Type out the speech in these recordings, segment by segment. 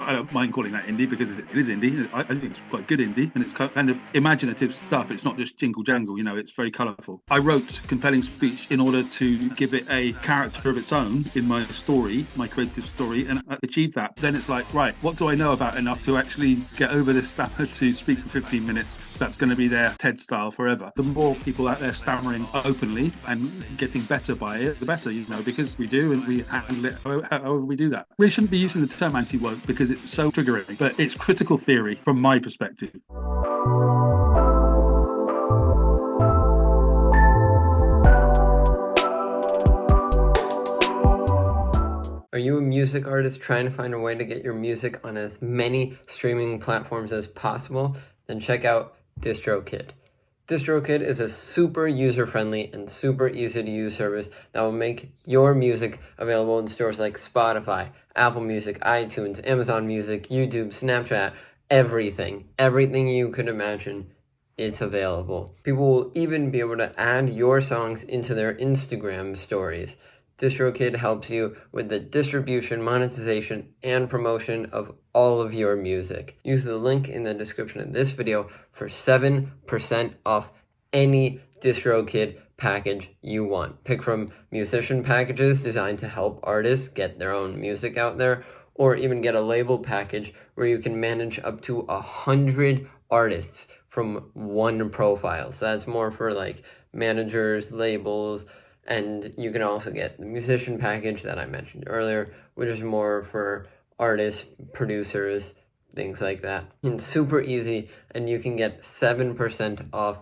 I don't mind calling that indie because it is indie. I think it's quite good indie, and it's kind of imaginative stuff. It's not just jingle jangle, it's very colourful. I wrote compelling speech in order to give it a character of its own in my story, my creative story, and I achieved that. Then it's like, right, what do I know about enough to actually get over this stammer to speak for 15 minutes? That's going to be their TED style forever. The more people out there stammering openly and getting better by it, the better, because we do, and we handle it however we do that. We shouldn't be using the term anti-woke because it's so triggering, but it's critical theory from my perspective. Are you a music artist trying to find a way to get your music on as many streaming platforms as possible? Then check out DistroKid. DistroKid is a super user-friendly and super easy-to-use service that will make your music available in stores like Spotify, Apple Music, iTunes, Amazon Music, YouTube, Snapchat, everything. Everything you could imagine, it's available. People will even be able to add your songs into their Instagram stories. DistroKid helps you with the distribution, monetization, and promotion of all of your music. Use the link in the description of this video for 7% off any DistroKid package you want. Pick from musician packages designed to help artists get their own music out there, or even get a label package where you can manage up to 100 artists from one profile. So that's more for like managers, labels, and you can also get the musician package that I mentioned earlier, which is more for artists, producers, things like that. And super easy, and you can get 7% off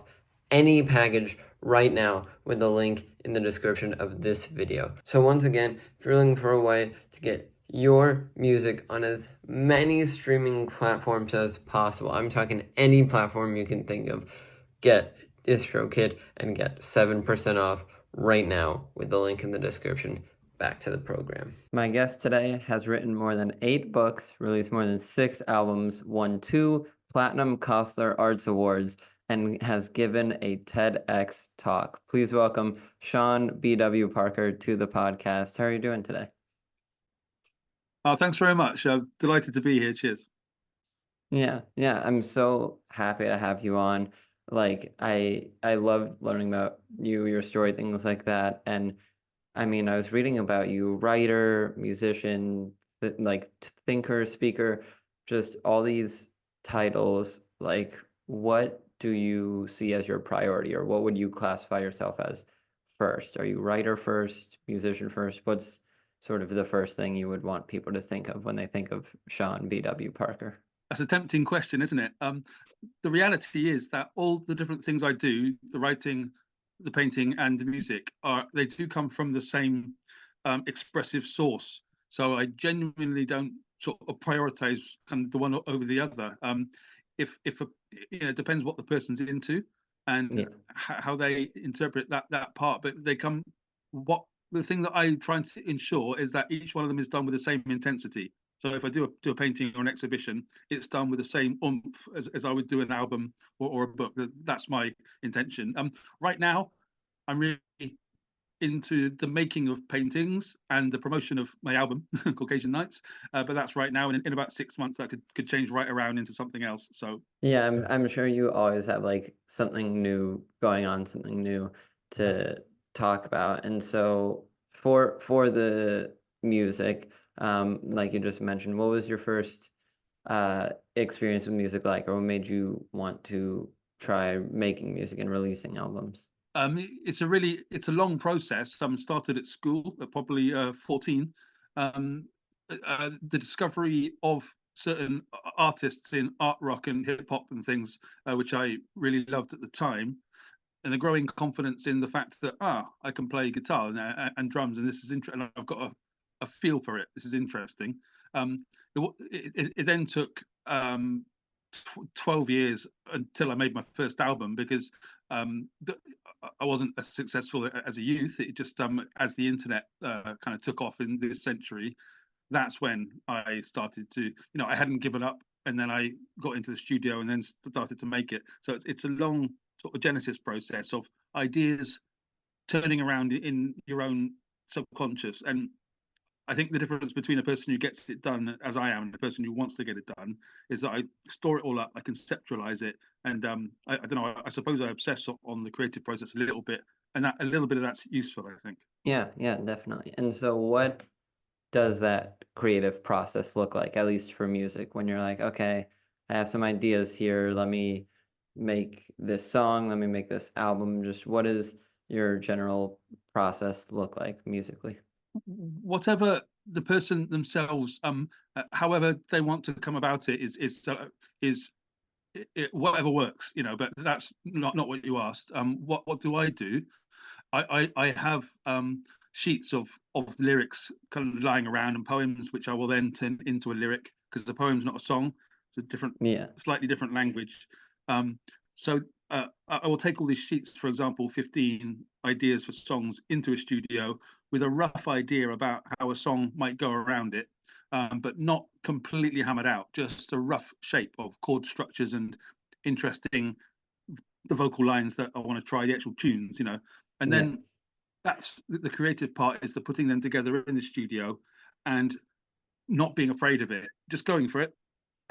any package right now with the link in the description of this video. So once again, if you're looking for a way to get your music on as many streaming platforms as possible, I'm talking any platform you can think of, get DistroKid and get 7% off right now with the link in the description. Back to the program. My guest today has written more than 8 books, released more than 6 albums, won 2 Platinum Kostler Arts Awards, and has given a TEDx talk. Please welcome Sean B.W. Parker to the podcast. How are you doing today? Oh, thanks very much. I'm delighted to be here. Cheers. Yeah, I'm so happy to have you on. Like, I love learning about you, your story, things like that. And I mean, I was reading about you, writer, musician, thinker, speaker, just all these titles. Like, what do you see as your priority, or what would you classify yourself as first? Are you writer first, musician first? What's sort of the first thing you would want people to think of when they think of Sean B.W. Parker? That's a tempting question, isn't it? The reality is that all the different things I do, the writing, the painting, and the music, they do come from the same expressive source. So I genuinely don't sort of prioritize kind of the one over the other. It depends what the person's into and how they interpret that part. But they come. The thing that I try to ensure is that each one of them is done with the same intensity. So if I do a painting or an exhibition, it's done with the same oomph as I would do an album or a book. That's my intention. Right now, I'm really into the making of paintings and the promotion of my album, Caucasian Nights. But that's right now, and in about 6 months, that could change right around into something else. So yeah, I'm sure you always have like something new going on, something new to talk about. And so for the music, like you just mentioned, what was your first experience with music like, or what made you want to try making music and releasing albums? It's a long process. Started at school at probably 14. The discovery of certain artists in art rock and hip hop and things, which I really loved at the time, and a growing confidence in the fact that I can play guitar and drums, and this is interesting. And I've got a feel for it. This is interesting. It then took 12 years until I made my first album, because I wasn't as successful as a youth. It just as the internet kind of took off in this century, that's when I started to, I hadn't given up, and then I got into the studio and then started to make it. So it's a long sort of genesis process of ideas turning around in your own subconscious. And I think the difference between a person who gets it done, as I am, and a person who wants to get it done, is that I store it all up, I conceptualize it, and I don't know. I suppose I obsess on the creative process a little bit, and that a little bit of that's useful, I think. Yeah, yeah, definitely. And so what does that creative process look like, at least for music, when you're like, okay, I have some ideas here, let me make this song, let me make this album? Just what does your general process look like musically? Whatever the person themselves, however they want to come about it, is whatever works, But that's not what you asked. What do I do? I have sheets of lyrics kind of lying around, and poems which I will then turn into a lyric, because the poem's not a song; it's a different, Yeah, slightly different language. Um, so I will take all these sheets, for example, 15 ideas for songs, into a studio with a rough idea about how a song might go around it, but not completely hammered out, just a rough shape of chord structures and interesting the vocal lines that I want to try, the actual tunes, and yeah, then that's the creative part, is the putting them together in the studio and not being afraid of it, just going for it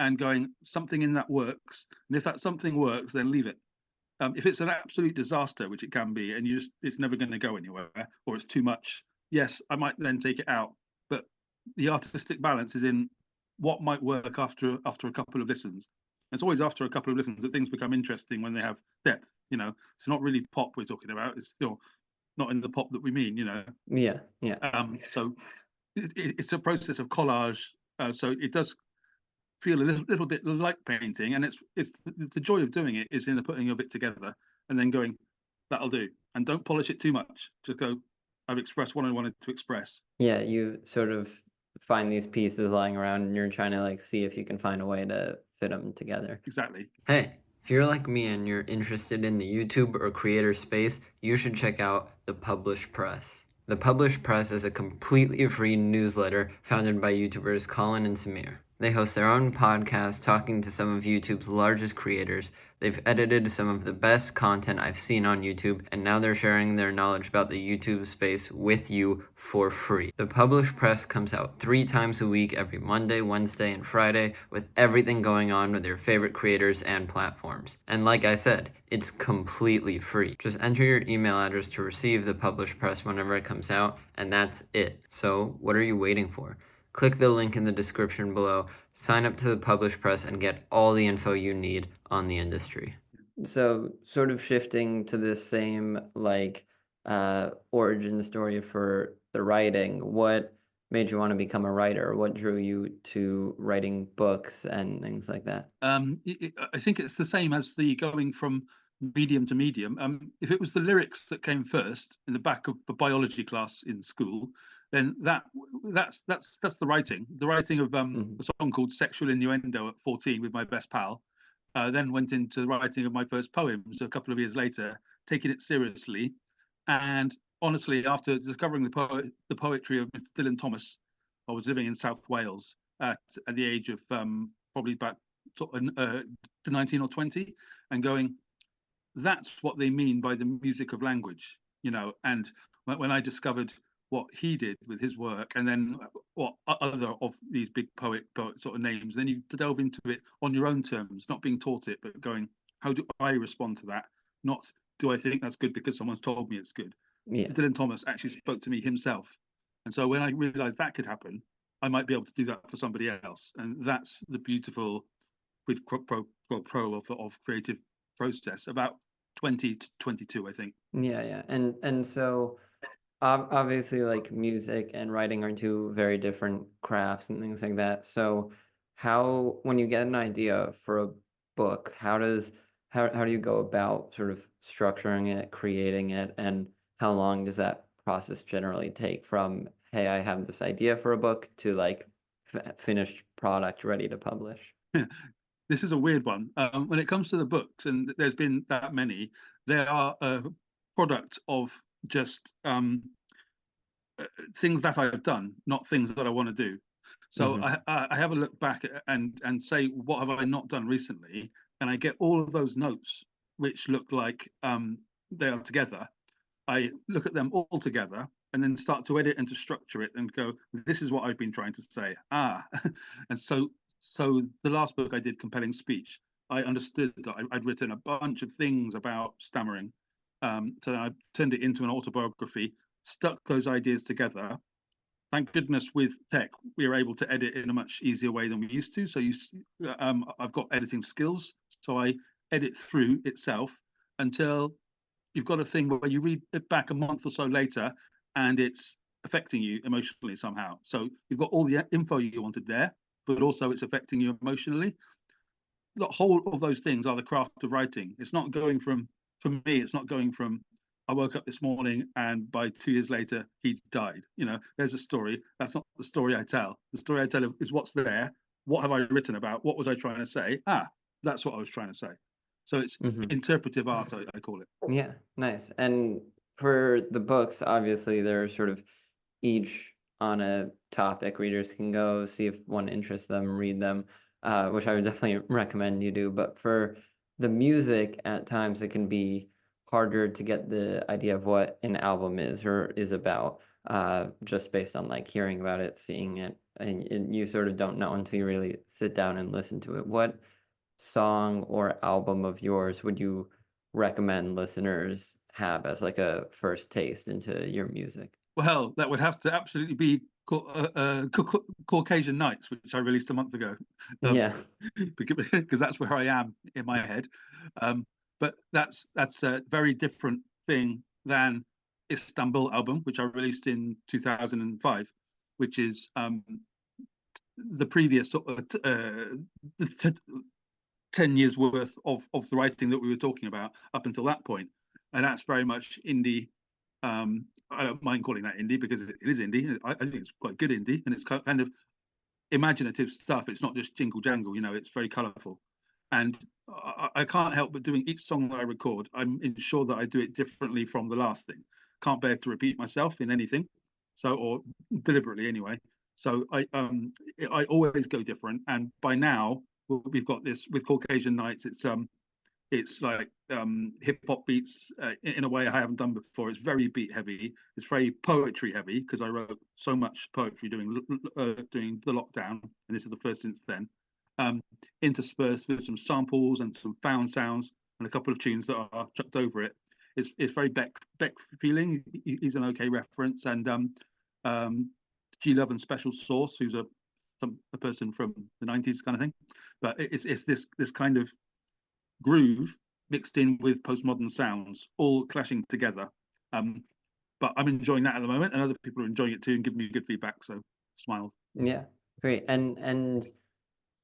and going, something in that works, and if that something works, then leave it. If it's an absolute disaster, which it can be, and it's never going to go anywhere, or it's too much, yes, I might then take it out. But the artistic balance is in what might work after a couple of listens. It's always after a couple of listens that things become interesting, when they have depth. It's not really pop we're talking about. It's still not in the pop that we mean. yeah, yeah. So it's a process of collage. So it does feel a little bit like painting, and it's the joy of doing it is in the putting of it together and then going, that'll do, and don't polish it too much. Just go, I've expressed what I wanted to express. Yeah, you sort of find these pieces lying around and you're trying to like see if you can find a way to fit them together. Exactly. Hey, if you're like me and you're interested in the YouTube or creator space, you should check out The Publish Press. The Publish Press is a completely free newsletter founded by YouTubers Colin and Samir. They host their own podcast talking to some of YouTube's largest creators. They've edited some of the best content I've seen on YouTube, and now they're sharing their knowledge about the YouTube space with you for free. The Publish Press comes out 3 times a week, every Monday, Wednesday, and Friday, with everything going on with your favorite creators and platforms. And like I said, it's completely free. Just enter your email address to receive the Publish Press whenever it comes out, and that's it. So what are you waiting for? Click the link in the description below, sign up to the Publish Press, and get all the info you need on the industry. So sort of shifting to this same origin story for the writing, what made you want to become a writer? What drew you to writing books and things like that? I think it's the same as the going from medium to medium. If it was the lyrics that came first in the back of the biology class in school, then that's the writing. The writing of a song called "Sexual Innuendo" at 14 with my best pal. Then went into the writing of my first poems a couple of years later, taking it seriously. And honestly, after discovering the poetry of Mr. Dylan Thomas, I was living in South Wales at the age of probably about 19 or 20, and going, that's what they mean by the music of language, And when I discovered what he did with his work, and then what other of these big poet sort of names, then you delve into it on your own terms, not being taught it, but going, how do I respond to that? Not, do I think that's good because someone's told me it's good? Yeah. Dylan Thomas actually spoke to me himself. And so when I realized that could happen, I might be able to do that for somebody else. And that's the beautiful quid pro of creative process, about 20 to 22, I think. Yeah. And so obviously like music and writing are 2 very different crafts and things like that. So when you get an idea for a book, how do you go about sort of structuring it, creating it, and how long does that process generally take from, hey, I have this idea for a book, to like finished product ready to publish? This is a weird one. When it comes to the books, and there's been that many, they are a product of just things that I've done, not things that I want to do. So I have a look back and say, what have I not done recently? And I get all of those notes, which look like they are together. I look at them all together, and then start to edit and to structure it and go, this is what I've been trying to say. And so the last book I did, Compelling Speech, I understood that I'd written a bunch of things about stammering. So I turned it into an autobiography, stuck those ideas together. Thank goodness with tech, we are able to edit in a much easier way than we used to. So I've got editing skills. So I edit through itself until you've got a thing where you read it back a month or so later and it's affecting you emotionally somehow. So you've got all the info you wanted there, but also it's affecting you emotionally. The whole of those things are the craft of writing. It's not going from, for me, it's not going from, I woke up this morning and by 2 years later he died. There's a story. That's not the story I tell. The story I tell is what's there. What have I written about? What was I trying to say? That's what I was trying to say. So it's interpretive art, I call it. Yeah, nice. And for the books, obviously they're sort of each on a topic. Readers can go see if one interests them, read them, which I would definitely recommend you do. But for the music, at times it can be harder to get the idea of what an album is or is about, just based on like hearing about it, seeing it, and you sort of don't know until you really sit down and listen to it. What song or album of yours would you recommend listeners have as like a first taste into your music? Well, that would have to absolutely be Caucasian Nights, which I released a month ago. Yeah. Because that's where I am in my head. But that's a very different thing than Istanbul album, which I released in 2005, which is the previous sort of 10 years worth of the writing that we were talking about up until that point. And that's very much indie. I don't mind calling that indie because it is indie. I think it's quite good indie, and it's kind of imaginative stuff. It's not just jingle jangle, it's very colourful. And I can't help but doing each song that I record, I'm ensure that I do it differently from the last thing. Can't bear to repeat myself in anything, or deliberately anyway. So I always go different. And by now we've got this with Caucasian Nights. It's like hip hop beats in a way I haven't done before. It's very beat heavy. It's very poetry heavy because I wrote so much poetry doing the lockdown, and this is the first since then. Interspersed with some samples and some found sounds and a couple of tunes that are chucked over it. It's very Beck feeling. He's an okay reference, and G Love and Special Sauce, who's a person from the 90s kind of thing. But it's this kind of groove mixed in with postmodern sounds, all clashing together. But I'm enjoying that at the moment, and other people are enjoying it too and giving me good feedback. So smiles. Yeah, great. And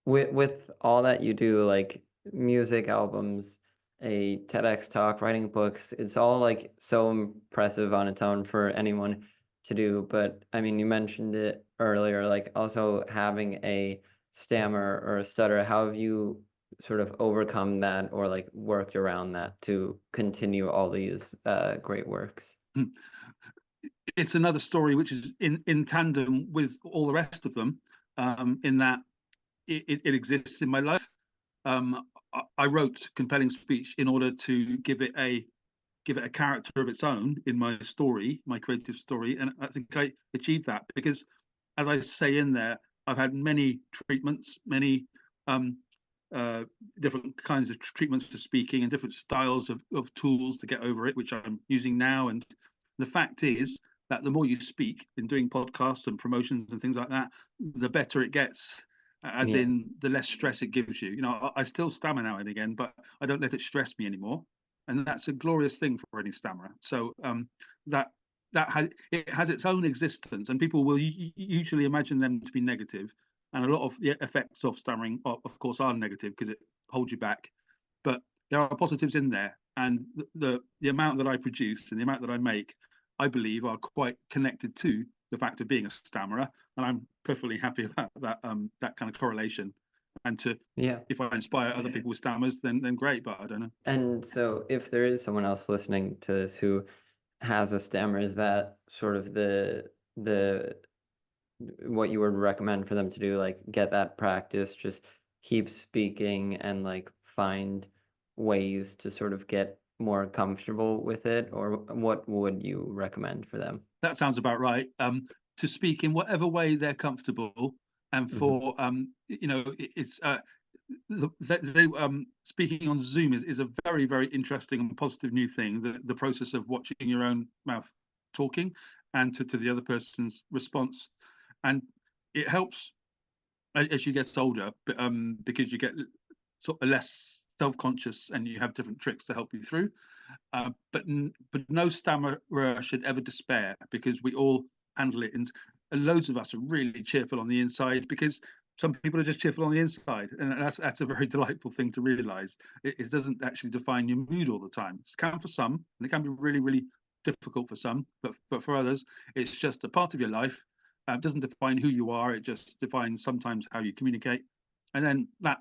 with all that you do, like music, albums, a TEDx talk, writing books, it's all like so impressive on its own for anyone to do. But I mean, you mentioned it earlier, like also having a stammer or a stutter. How have you sort of overcome that or like worked around that to continue all these great works? It's another story which is in tandem with all the rest of them, in that it exists in my life. I wrote Compelling Speech in order to give it a character of its own in my story, my creative story, and I think I achieved that because, as I say in there, I've had many treatments, many different kinds of treatments for speaking and different styles of tools to get over it, which I'm using now. And the fact is that the more you speak in doing podcasts and promotions and things like that, the better it gets, as in the less stress it gives you. I still stammer now and again, but I don't let it stress me anymore. And that's a glorious thing for any stammerer. So it has its own existence, and people will usually imagine them to be negative. And a lot of the effects of stammering, of course, are negative because it holds you back. But there are positives in there, and the amount that I produce and the amount that I make, I believe, are quite connected to the fact of being a stammerer, and I'm perfectly happy about that kind of correlation. And if I inspire other people with stammers, then great. But I don't know. And so, if there is someone else listening to this who has a stammer, is that sort of the what you would recommend for them to do? Like get that practice, just keep speaking, and like find ways to sort of get more comfortable with it, or what would you recommend for them? That sounds about right. To speak in whatever way they're comfortable, and for it's speaking on Zoom is a very, very interesting and positive new thing. The process of watching your own mouth talking and to the other person's response, and it helps as you get older, because you get sort of less self-conscious and you have different tricks to help you through. But no stammerer should ever despair, because we all handle it, and loads of us are really cheerful on the inside, because some people are just cheerful on the inside, and that's a very delightful thing to realize. It doesn't actually define your mood all the time. It can for some, and it can be really, really difficult for some, but for others, it's just a part of your life. It doesn't define who you are. It just defines sometimes how you communicate, and then that,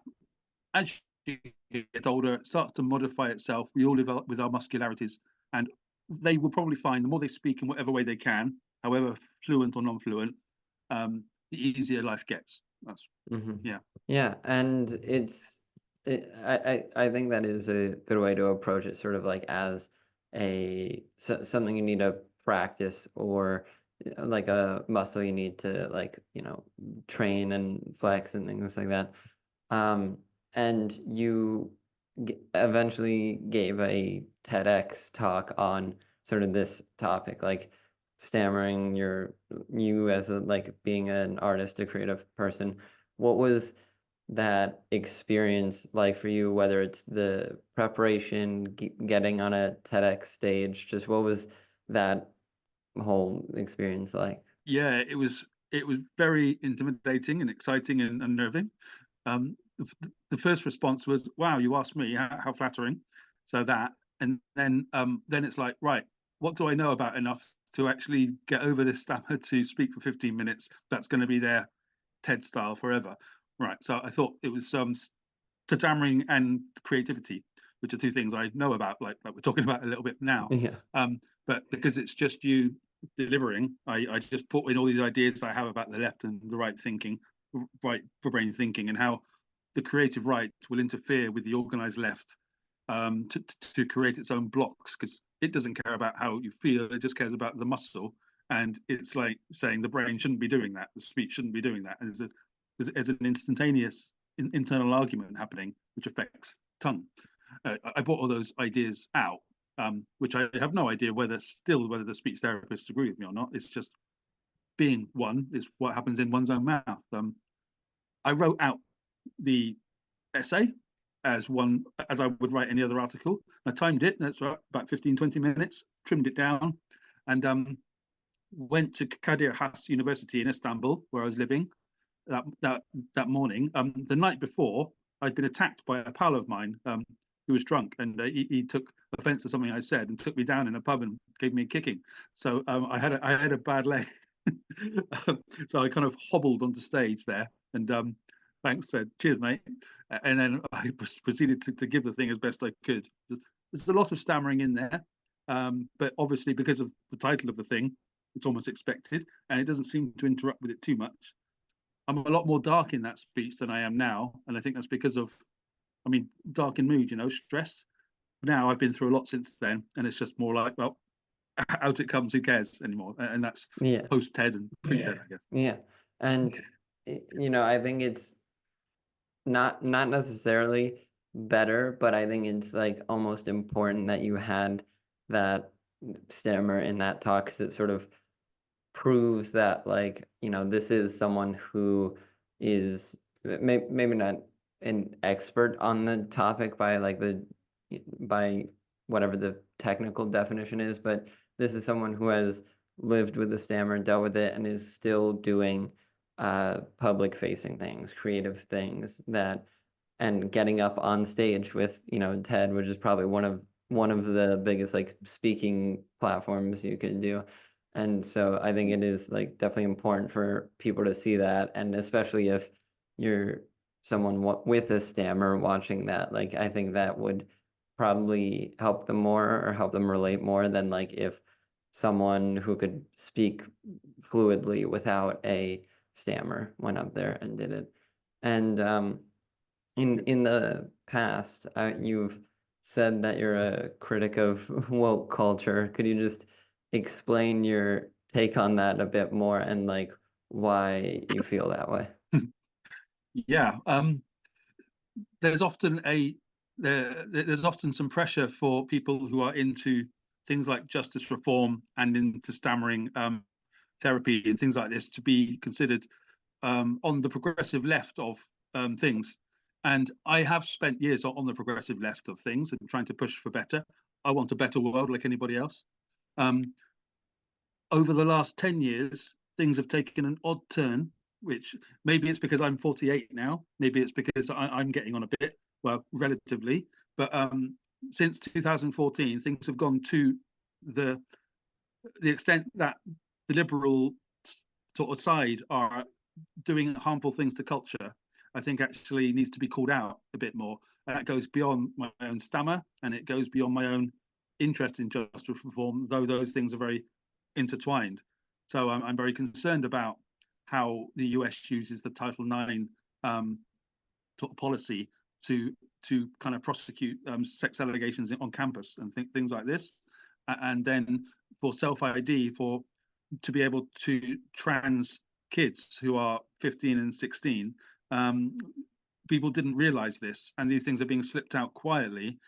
as you get older, it starts to modify itself. We all develop with our muscularities, and they will probably find the more they speak in whatever way they can, however fluent or non-fluent, the easier life gets. That's yeah. Yeah, and I think that is a good way to approach it, sort of like as something you need to practice, or like a muscle you need to, like, train and flex and things like that. And you eventually gave a TEDx talk on sort of this topic, like stammering, you as like being an artist, a creative person. What was that experience like for you, whether it's the preparation, getting on a TEDx stage, just what was that whole experience like? Yeah, it was very intimidating and exciting and unnerving. The first response was, "Wow, you asked me? How flattering!" So that, and then it's like, right, what do I know about enough to actually get over this stammer to speak for 15 minutes? That's going to be their TED style forever, right? So I thought it was stammering and creativity, which are two things I know about, like we're talking about a little bit now. Yeah. But because it's just you delivering, I just put in all these ideas I have about the left and the right thinking, right for brain thinking, and how the creative right will interfere with the organized left, to create its own blocks, because it doesn't care about how you feel, it just cares about the muscle. And it's like saying the brain shouldn't be doing that, the speech shouldn't be doing that. And there's an instantaneous internal argument happening which affects tongue. I brought all those ideas out, which I have no idea whether the speech therapists agree with me or not. It's just being one is what happens in one's own mouth. I wrote out the essay as I would write any other article. I timed it. That's about 15-20 minutes. Trimmed it down, and went to Kadir Has University in Istanbul, where I was living that morning. The night before, I'd been attacked by a pal of mine, who was drunk, and he took offence to something I said and took me down in a pub and gave me a kicking. So I had a bad leg, so I kind of hobbled onto stage there, and thanks, said cheers, mate, and then I proceeded to give the thing as best I could. There's a lot of stammering in there, but obviously because of the title of the thing, it's almost expected, and it doesn't seem to interrupt with it too much. I'm a lot more dark in that speech than I am now, and I think that's because of, dark in mood, stress. Now I've been through a lot since then, and it's just more like, well, out it comes, who cares anymore? And that's post TED and pre TED, I guess. Yeah, and I think it's not necessarily better, but I think it's like almost important that you had that stammer in that talk, because it sort of proves that, like, this is someone who is maybe not an expert on the topic by whatever the technical definition is, but this is someone who has lived with the stammer, dealt with it, and is still doing public facing things, creative things, and getting up on stage with TED, which is probably one of the biggest like speaking platforms you could do. And so I think it is like definitely important for people to see that, and especially if you're someone with a stammer watching that, like, I think that would probably help them more, or help them relate more than like if someone who could speak fluidly without a stammer went up there and did it. And in the past, you've said that you're a critic of woke culture. Could you just explain your take on that a bit more and like why you feel that way? Yeah, there's often there's often some pressure for people who are into things like justice reform and into stammering therapy and things like this to be considered on the progressive left of things. And I have spent years on the progressive left of things and trying to push for better. I want a better world like anybody else. Um, Over the last 10 years, things have taken an odd turn, which maybe it's because I'm 48 now, maybe it's because I'm getting on a bit, well, relatively. But since 2014, things have gone to the extent that the liberal sort of side are doing harmful things to culture. I think actually needs to be called out a bit more. That goes beyond my own stammer and it goes beyond my own interest in justice reform, though those things are very intertwined. So I'm very concerned about how the US uses the Title IX policy to kind of prosecute sex allegations on campus and things like this, and then for self ID to be able to trans kids who are 15 and 16. People didn't realize this, and these things are being slipped out quietly.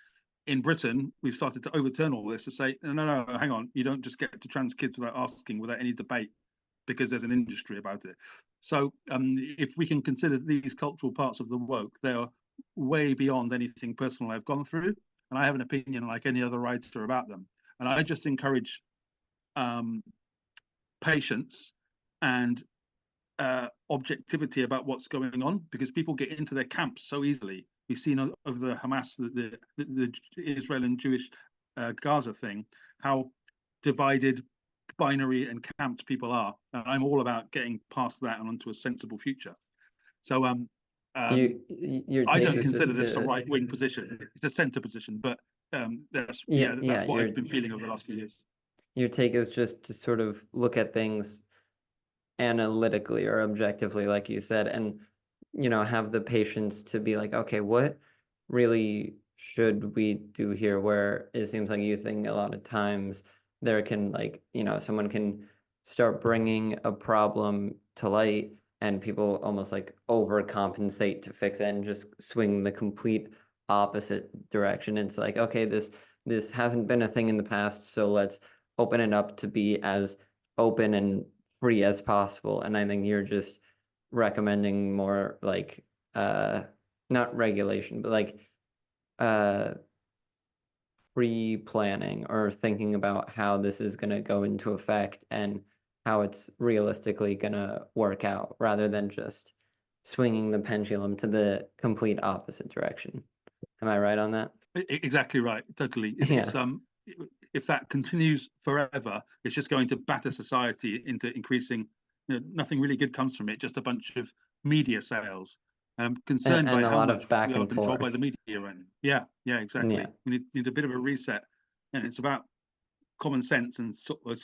In Britain, we've started to overturn all this to say, no, hang on, you don't just get to trans kids without asking, without any debate, because there's an industry about it. So if we can consider these cultural parts of the woke, they are way beyond anything personal I've gone through, and I have an opinion like any other writer about them. And I just encourage patience and objectivity about what's going on, because people get into their camps so easily. We've seen over the Hamas, the Israel and Jewish Gaza thing, how divided, binary, and camped people are. And I'm all about getting past that and onto a sensible future. So I don't consider this a right-wing position. It's a centre position, but that's what I've been feeling over the last few years. Your take is just to sort of look at things analytically or objectively, like you said, and have the patience to be like, okay, what really should we do here? Where it seems like you think a lot of times there can someone can start bringing a problem to light and people almost like overcompensate to fix it and just swing the complete opposite direction. It's like, okay, this hasn't been a thing in the past, so let's open it up to be as open and free as possible. And I think you're just recommending more like not regulation, but like pre-planning or thinking about how this is going to go into effect and how it's realistically going to work out, rather than just swinging the pendulum to the complete opposite direction. Am I right on that? Exactly right. Totally. If that continues forever, it's just going to batter society into increasing. Nothing really good comes from it. Just a bunch of media sales. I'm concerned by how much we are controlled by the media right now. Yeah, exactly. Yeah. We need a bit of a reset, and it's about common sense and sort of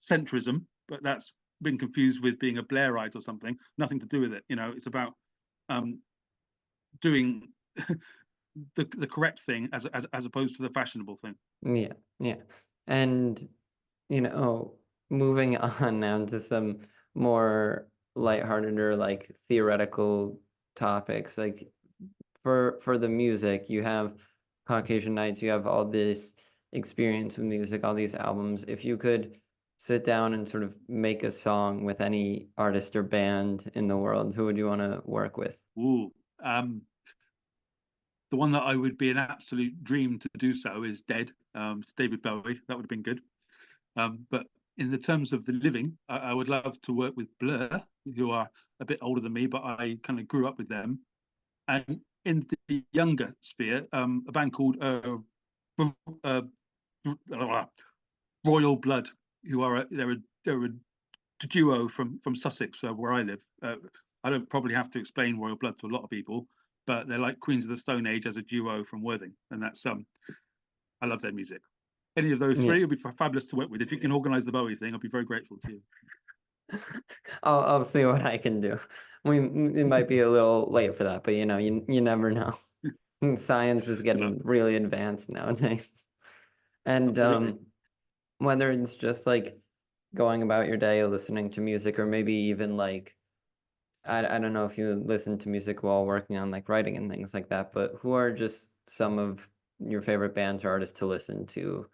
centrism, but that's been confused with being a Blairite or something. Nothing to do with it. It's about doing the correct thing as opposed to the fashionable thing. Yeah. And moving on now to some more lighthearted or like theoretical topics, like for the music, you have Caucasian Nights, you have all this experience with music, all these albums. If you could sit down and sort of make a song with any artist or band in the world, who would you want to work with? Ooh, the one that I would be an absolute dream to do so is Dead. It's David Bowie. That would have been good. But in the terms of the living, I would love to work with Blur, who are a bit older than me, but I kind of grew up with them. And in the younger sphere, a band called Royal Blood, who are they're a duo from Sussex, where I live. I don't probably have to explain Royal Blood to a lot of people, but they're like Queens of the Stone Age as a duo from Worthing, and that's I love their music. Any of those three would be fabulous to work with. If you can organise the Bowie thing, I'll be very grateful to you. I'll see what I can do. It might be a little late for that, but you never know. Science is getting really advanced nowadays. And Absolutely. whether it's just like going about your day listening to music, or maybe even like I don't know if you listen to music while working on like writing and things like that, but who are just some of your favorite bands or artists to listen to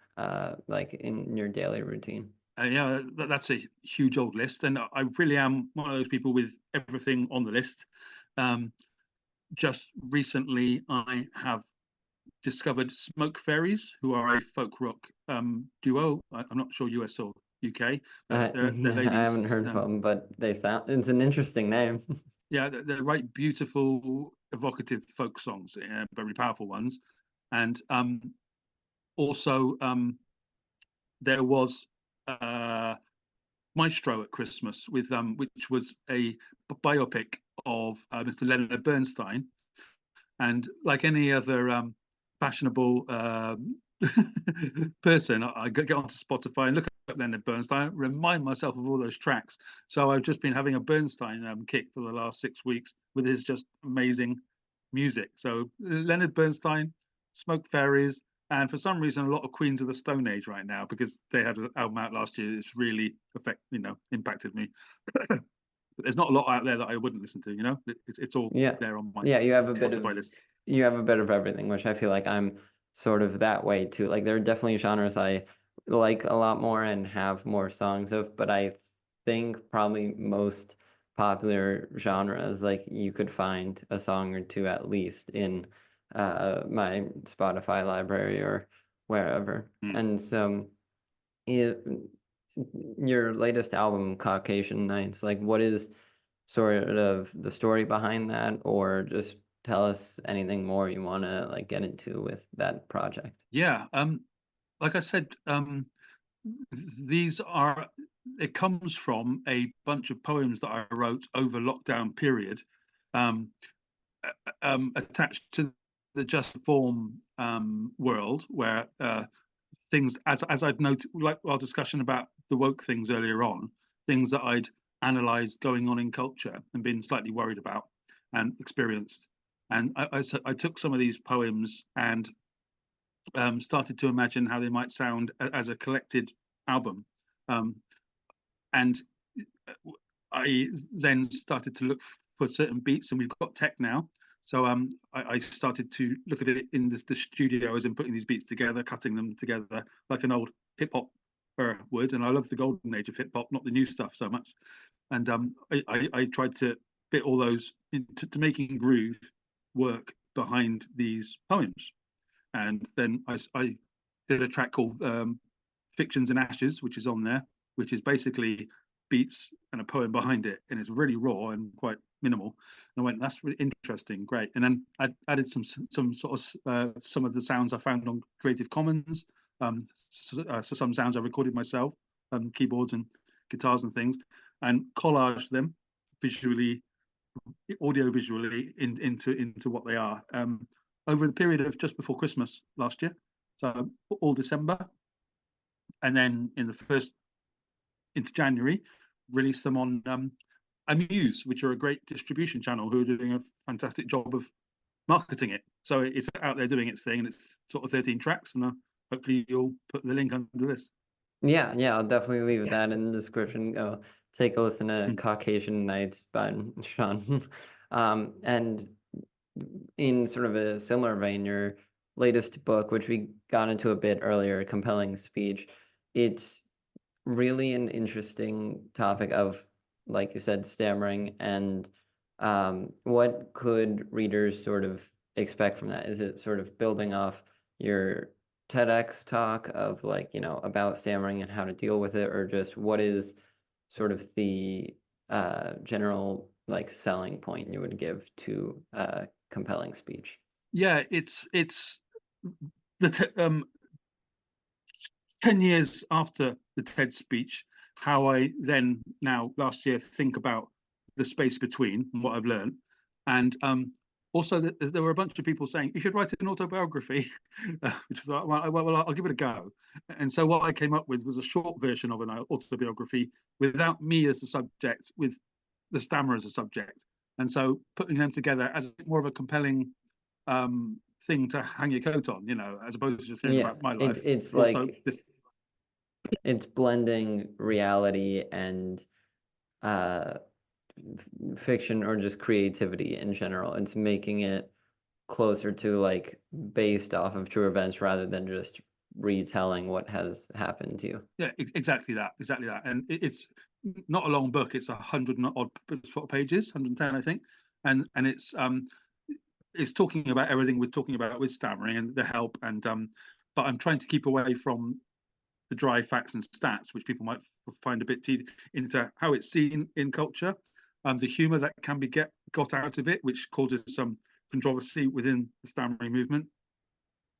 like in your daily routine? Yeah, that's a huge old list, and I really am one of those people with everything on the list. Um, just recently, I have discovered Smoke Fairies, who are a folk rock duo. I'm not sure US or UK, but they're I ladies. haven't heard of them, but they sound it's an interesting name. Yeah, they write beautiful, evocative folk songs, very powerful ones. And also, there was Maestro at Christmas, with which was a biopic of Mr. Leonard Bernstein. And like any other fashionable person, I get onto Spotify and look up Leonard Bernstein, remind myself of all those tracks. So I've just been having a Bernstein kick for the last 6 weeks with his just amazing music. So Leonard Bernstein, Smoke Fairies, and for some reason a lot of Queens of the Stone Age right now, because they had an album out last year. It's really impacted me. But there's not a lot out there that I wouldn't listen to. It's all Yeah. there on my Yeah, Spotify list. you have a bit of everything, which I feel like I'm sort of that way too. Like there are definitely genres I like a lot more and have more songs of, but I think probably most popular genres, like you could find a song or two at least in my Spotify library or wherever. Mm. And so it, your latest album, Caucasian Nights, like what is sort of the story behind that, or just tell us anything more you want to like get into with that project? Yeah, like I said, these are it comes from a bunch of poems that I wrote over lockdown period, um, attached to the just form world, where things, as I'd noted, like our discussion about the woke things earlier on, things that I'd analysed going on in culture and been slightly worried about and experienced. And I took some of these poems and started to imagine how they might sound as a collected album. Um, and I then started to look for certain beats, and we've got tech now. So I started to look at it in the studio as in putting these beats together, cutting them together like an old hip hop would. And I love the golden age of hip hop, not the new stuff so much. And I tried to fit all those into making groove work behind these poems. And then I did a track called Fictions and Ashes, which is on there, which is basically beats and a poem behind it, and it's really raw and quite minimal. And I went, that's really interesting, great. And then I added some sort of some of the sounds I found on Creative Commons, so some sounds I recorded myself, keyboards and guitars and things, and collaged them visually, audio visually, into what they are, over the period of just before Christmas last year, so all December, and then in the first into January, release them on Amuse, which are a great distribution channel who are doing a fantastic job of marketing it. So it's out there doing its thing, and it's sort of 13 tracks, and hopefully you'll put the link under this. Yeah, I'll definitely leave that in the description. Go take a listen to Mm. Caucasian Nights by Sean. And in sort of a similar vein, your latest book, which we got into a bit earlier, Compelling Speech, it's really an interesting topic of, like you said, stammering, and what could readers sort of expect from that? Is it sort of building off your TEDx talk of like, about stammering and how to deal with it, or just what is sort of the general like selling point you would give to compelling speech? Yeah, it's the 10 years after the TED speech, how I then now last year think about the space between and what I've learned. And also there were a bunch of people saying you should write an autobiography, which is like, well, I'll give it a go. And so what I came up with was a short version of an autobiography without me as the subject, with the Stammer as a subject. And so putting them together as more of a compelling thing to hang your coat on, as opposed to just hearing about my life. It's Also, like it's blending reality and fiction or just creativity in general. It's making it closer to like based off of true events rather than just retelling what has happened to you. Yeah, exactly that. And it's not a long book. It's 100 and odd pages, 110, I think. And it's talking about everything we're talking about with stammering and the help. And but I'm trying to keep away from the dry facts and stats, which people might find a bit tedious, into how it's seen in culture, the humor that can be got out of it, which causes some controversy within the stammering movement,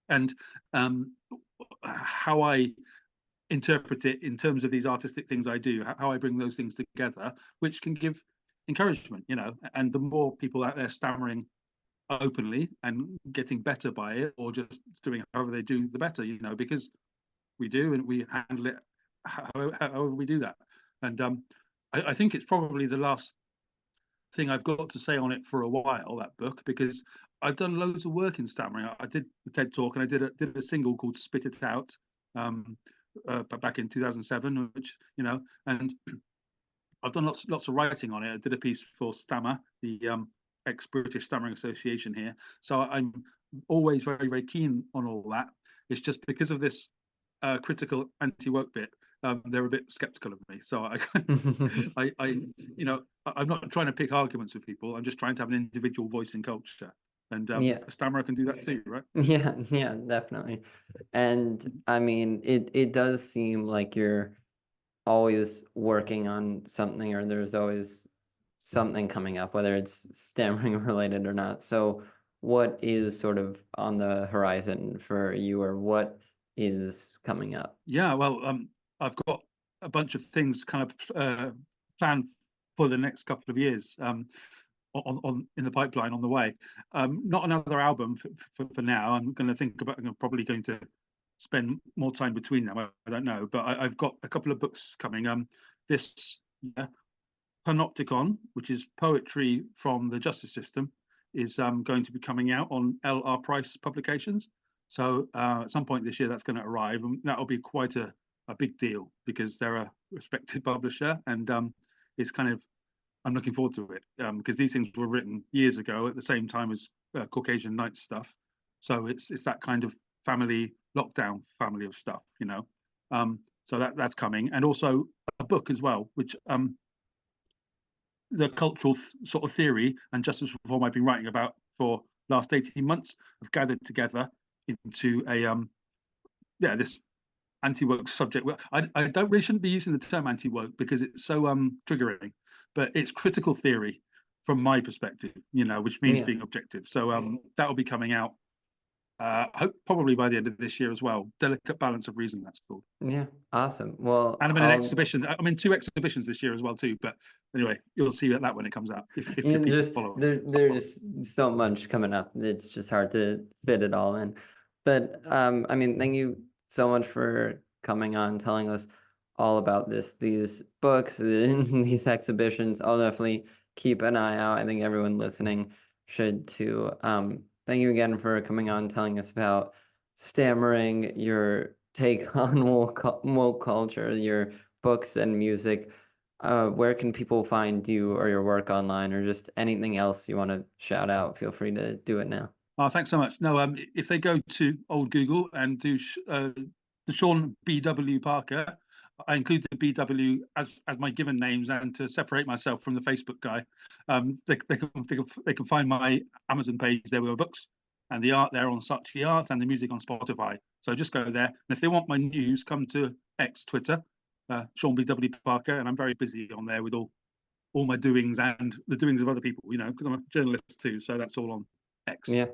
and how I interpret it in terms of these artistic things I do, how I bring those things together, which can give encouragement, and the more people out there stammering openly and getting better by it, or just doing however they do, the better, because we do, and we handle it however we do that. And I think it's probably the last thing I've got to say on it for a while, that book, because I've done loads of work in stammering. I did the TED Talk, and I did a single called Spit It Out, back in 2007, which, and I've done lots of writing on it. I did a piece for Stammer, the ex-British Stammering Association here. So I'm always very, very keen on all that. It's just because of this critical anti-woke bit, they're a bit skeptical of me. So I'm not trying to pick arguments with people. I'm just trying to have an individual voice in culture. And a stammerer can do that too, right? Yeah, definitely. And I mean, it does seem like you're always working on something, or there's always something coming up, whether it's stammering related or not. So what is sort of on the horizon for you, or what is coming up? Yeah, well, I've got a bunch of things kind of planned for the next couple of years, on in the pipeline on the way. Not another album for now. I'm going to think about. I'm probably going to spend more time between them. I don't know, but I've got a couple of books coming. This Panopticon, which is poetry from the justice system, is going to be coming out on L.R. Price Publications. So at some point this year, that's going to arrive, and that'll be quite a big deal because they're a respected publisher, and it's kind of, I'm looking forward to it, because these things were written years ago at the same time as Caucasian Nights stuff. So it's that kind of lockdown family of stuff, So that's coming, and also a book as well, which the cultural sort of theory and justice reform I've been writing about for last 18 months have gathered together into a this anti-woke subject. I don't really shouldn't be using the term anti-woke because it's so triggering, but it's critical theory from my perspective, which means being objective. So that will be coming out probably by the end of this year as well. Delicate Balance of Reason, that's called. Yeah, awesome. Well, and I'm in an exhibition. I'm in 2 exhibitions this year as well too. But anyway, you'll see that when it comes out. If people follow. There's so much coming up. It's just hard to fit it all in. But I mean, thank you so much for coming on, telling us all about these books, these exhibitions. I'll definitely keep an eye out. I think everyone listening should too. Thank you again for coming on, telling us about stammering, your take on woke culture, your books and music. Where can people find you or your work online, or just anything else you want to shout out? Feel free to do it now. Oh, thanks so much. No, if they go to old Google and do the Sean B.W. Parker, I include the BW as my given names, and to separate myself from the Facebook guy, they can find my Amazon page. There were books and the art there on Saatchi Art, and the music on Spotify. So just go there, and if they want my news, come to Twitter, Sean B.W. Parker, and I'm very busy on there with all my doings and the doings of other people, because I'm a journalist too. So that's all on X. Yeah,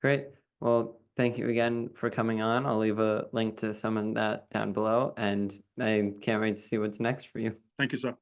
great. Well, thank you again for coming on. I'll leave a link to some of that down below, and I can't wait to see what's next for you. Thank you, sir.